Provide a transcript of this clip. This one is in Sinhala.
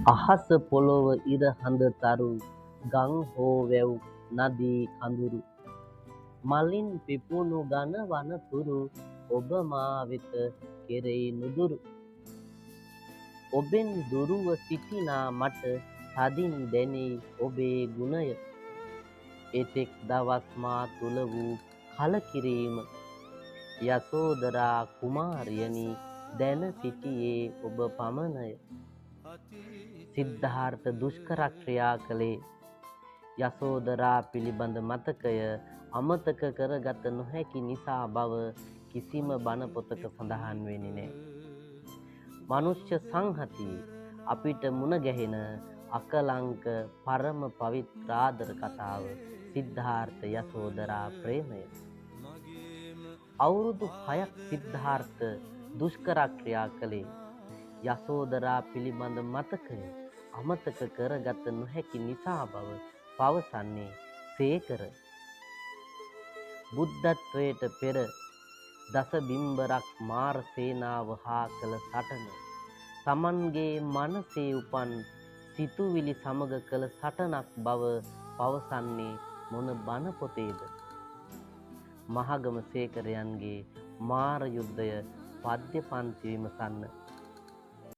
අහස පොළොව ඉර හඳ තරු ගං හෝ වැව් නදී කඳුරු මලින් පිපුණු ඝන වනතුරු ඔබ මා වෙත කෙරෙයි නුදුරු ඔබෙන් දුරුව සිටිනා මට තදින් දැනෙයි ඔබේ ගුණය එතෙක් දවස් මා තුල වූ කලකිරීම යසෝදරා කුමාරියනි දැන සිටියේ ඔබ පමණය සිද්ධාර්ථ දුෂ්කර ක්‍රියා කළේ යසෝදරා පිළිබඳ මතකය අමතක කරගත නොහැකි නිසා බව කිසිම බණ පොතක සඳහන් වෙන්නේ නැහැ. මනුෂ්‍ය සංහතියේ අපිට මුණ ගැහෙන අකලංක පරම පවිත්‍රාදර කතාව සිද්ධාර්ථ යසෝදරා ප්‍රේමය. අවුරුදු 6ක් සිද්ධාර්ථ දුෂ්කර ක්‍රියා කළේ යසෝදරා පිළිබඳ මතකය අමතක කරගත නොහැකි නිසා බව පවසන්නේ සේකර. බුද්ධත්වයට පෙර දස බිම්බරක් මාර සේනාව හා කළ සටන තමන්ගේ මනසේ උපන් සිතුවිලි සමග කළ සටනක් බව පවසන්නේ මොන බණ පොතේද? මහගම සේකරයන්ගේ මාර යුද්ධය පද්‍ය පන්ති විමසන්න.